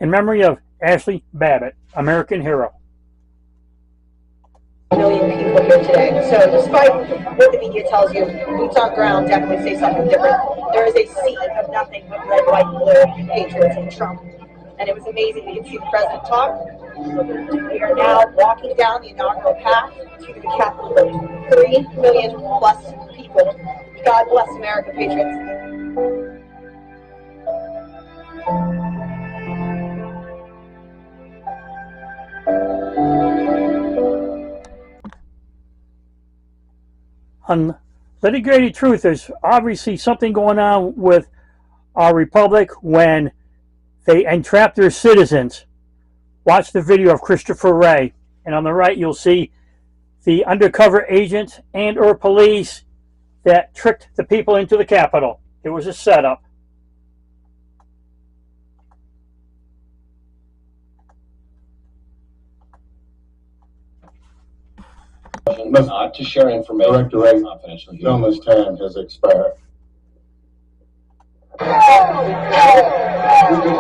in memory of Ashli Babbitt, American Hero. Million people here today. So despite what the media tells you, boots on ground definitely say something different. There is a sea of nothing but red, white, and blue patriots and Trump. And it was amazing. We could see the president talk. We are now walking down the inaugural path to the Capitol building. 3 million plus people. God bless America, patriots. On Litigated Truth, there's obviously something going on with our republic when they entrap their citizens. Watch the video of Christopher Wray, and on the right you'll see the undercover agents and or police that tricked the people into the Capitol. It was a setup. Not to share information. Director, confidential. gentleman's time has expired. We did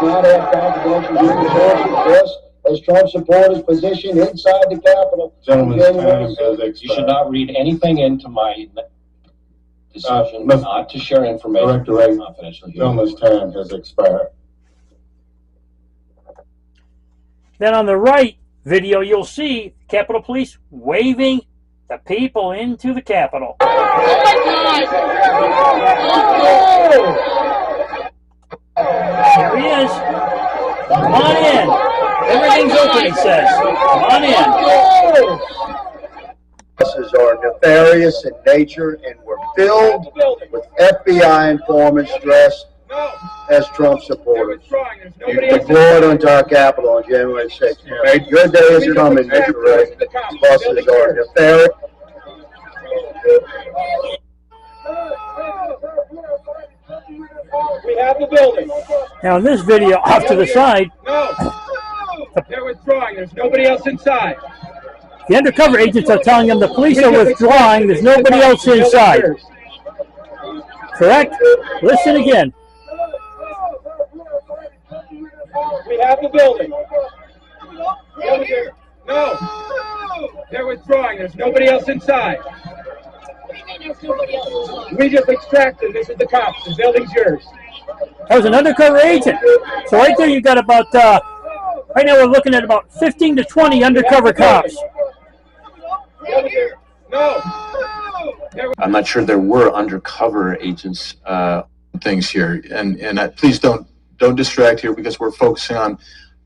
not have confidential resources as Trump supporters positioned inside the Capitol. Gentleman's time has expired. You should not read anything into my decision not to share information. Director, confidential. gentleman's time has expired. Then on the right video you'll see Capitol Police waving the people into the Capitol. Oh my God! Here he is. Come on in. Everything's open, he says. Come on in. Buses are nefarious in nature and were filled with FBI informants dressed as Trump supporters. You deployed onto our Capitol on January 6th. Your day is coming, Mr. Ray. Buses are nefarious. We have the building. Now in this video, off to the side, They're withdrawing. There's nobody else inside. the undercover agents are telling them the police are withdrawing. There's nobody else inside. Correct? Listen again. We have the building. No. They're withdrawing. There's nobody else inside. We just extracted. This is the cops. The building's yours. That was an undercover agent. So right there you got about, right now we're looking at about 15 to 20 undercover cops. No. I'm not sure there were undercover agents things here, and please don't distract here because we're focusing on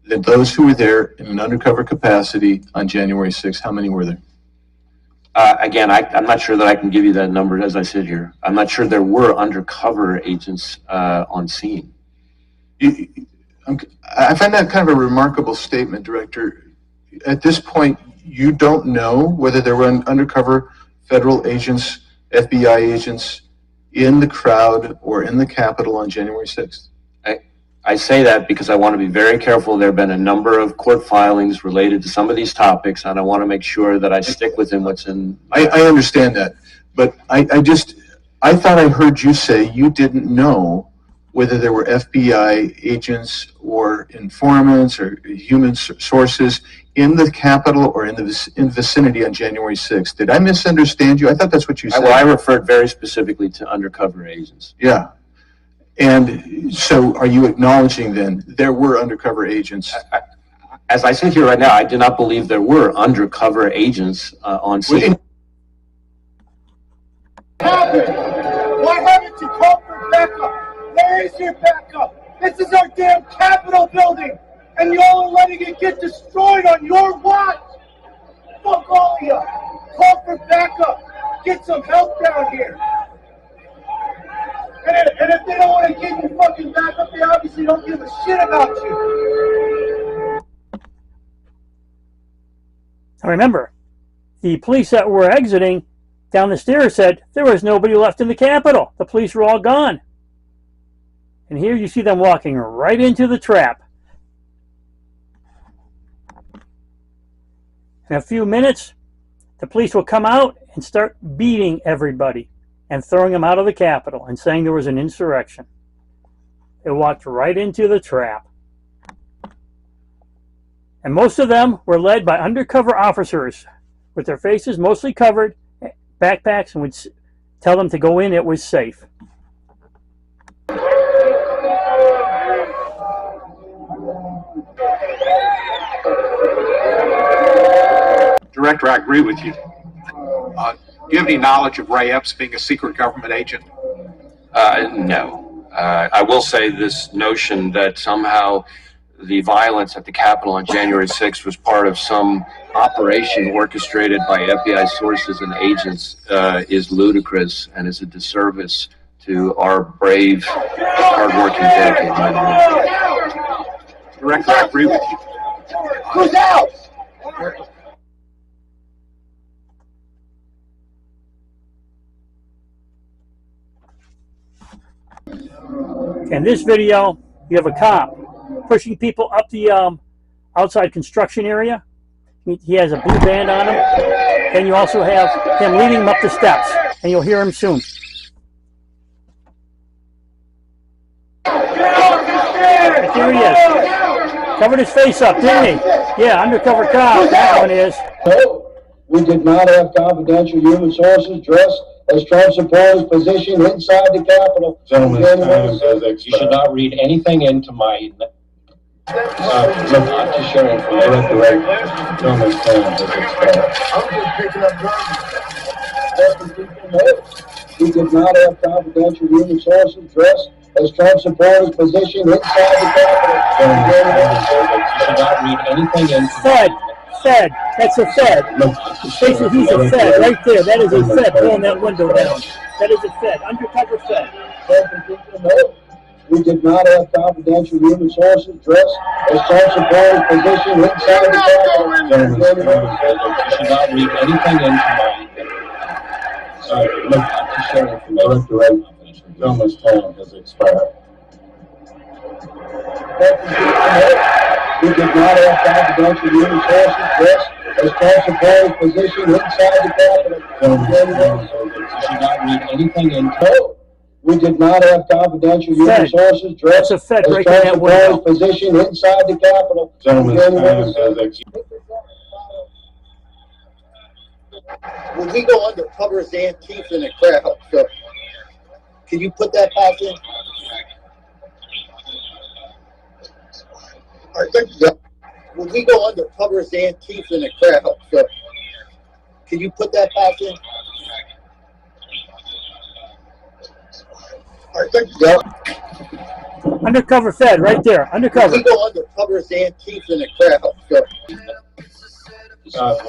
those who were there in an undercover capacity on January 6th. How many were there? Again, I'm not sure that I can give you that number as I sit here. I'm not sure there were undercover agents on scene. I find that kind of a remarkable statement, Director. At this point, you don't know whether there were undercover federal agents, FBI agents in the crowd or in the Capitol on January 6th. I say that because I want to be very careful. There have been a number of court filings related to some of these topics, and I want to make sure that I stick within what's in. I understand that, but I thought I heard you say you didn't know whether there were FBI agents or informants or human sources in the Capitol or in the vicinity on January 6th. Did I misunderstand you? I thought that's what you said. Well, I referred very specifically to undercover agents. Yeah. And so are you acknowledging then there were undercover agents? As I sit here right now, I do not believe there were undercover agents on scene. Why haven't you called for backup? Where is your backup? This is our damn Capitol building, and y'all are letting it get destroyed on your watch. Fuck all of you. Call for backup. Get some help down here. And if they don't want to give you fucking backup, they obviously don't give a shit about you. Remember, the police that were exiting down the stairs said there was nobody left in the Capitol. The police were all gone. And here you see them walking right into the trap. In a few minutes, the police will come out and start beating everybody and throwing them out of the Capitol and saying there was an insurrection. They walked right into the trap. And most of them were led by undercover officers with their faces mostly covered, backpacks, and would tell them to go in, it was safe. Director, I agree with you. Do you have any knowledge of Ray Epps being a secret government agent? No. I will say this notion that somehow the violence at the Capitol on January 6th was part of some operation orchestrated by FBI sources and agents is ludicrous and is a disservice to our brave, hardworking, dedicated men and women. Director, I agree with you. Who's out? In this video, you have a cop pushing people up the outside construction area. He has a blue band on him. And you also have him leading him up the steps. And you'll hear him soon. Right there he is. Covered his face up, didn't he? Yeah, undercover cop. That one is. We did not have confidential human sources dressed as Trump supporters positioned inside the Capitol. Gentlemen's time has expired. You should not read anything into my not to share information. Gentlemen's time has expired. I'm just picking up guns. We did not have confidential human sources dressed as Trump supporters positioned inside the Capitol. You should not read anything into Fed. That's a Fed. Basically, he's a Fed right there. That is a Fed pulling that window down. That is a Fed. Undercover Fed. We did not have confidential human sources dressed as Trump supporters positioned inside the Capitol. You should not read anything into my not to share information. Gentlemen's time has expired. We did not have confidential human sources dressed as Trump supporters positioned inside the Capitol. You should not read anything into We did not have confidential human sources dressed That's a Fed as breaking Trump that supporters window. positioned inside the Capitol. Gentlemen's time has expired. When we go undercover as Antifa in a crowd, so can you put that back in? All right, thank you. When we go undercover as Antifa in a crowd, so can you put that back in? All right, thank you. Undercover Fed right there. Undercover. We go undercover as Antifa in a crowd, so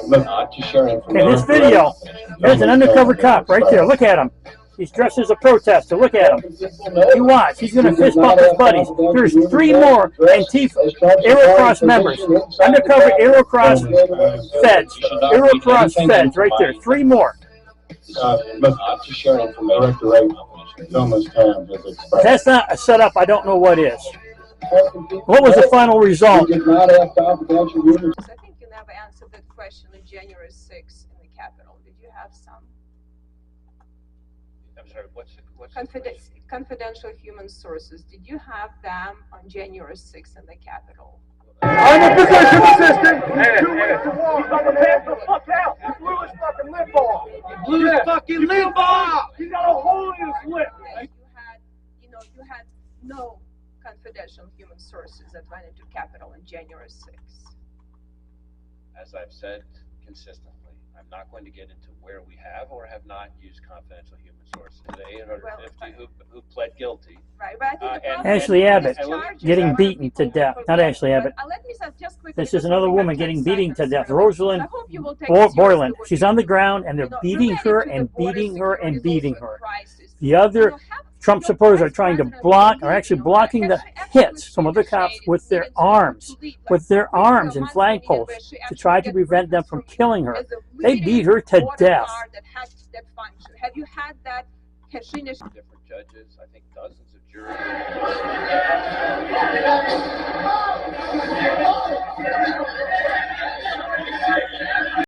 not to share information. In this video, there's an undercover cop right there. Look at him. He's dressed as a protester. Look at him. You watch. He's going to fist bump his buddies. There's 3 more Antifa Aerocross members. Undercover Aerocross Feds. Aerocross Feds right there. 3 more. Not to share information. Gentlemen's time has expired. That's not a setup. I don't know what is. What was the final result? We did not have confidential human I think you never answered that question on January 6th in the Capitol. Did you have some I'm sorry, what's confidential human sources? Did you have them on January 6th in the Capitol? I'm a physician assistant. 2 weeks to walk. I'm a man the fuck out. You blew his fucking lip off. You blew his fucking lip off. He got a hole in his lip. You had no confidential human sources that went into Capitol on January 6th. As I've said consistently, I'm not going to get into where we have or have not used confidential human sources. The 850 who pled guilty. Right, but I think the problem Ashley Abbott charges getting are beaten to death. Not Ashley Abbott. Let me just quickly, This is another woman getting beaten to death. Rosalind I hope you will take seriously Boyland. what She's you on the do. ground and they're beating her related to and the border beating her and security beating is also a her. crisis. The other Trump supporters are trying to block, are actually blocking the hits, some of the cops, with their arms and flagpoles to try to prevent them from killing her. They beat her to death. Have you had that? Different judges, I think dozens of juries.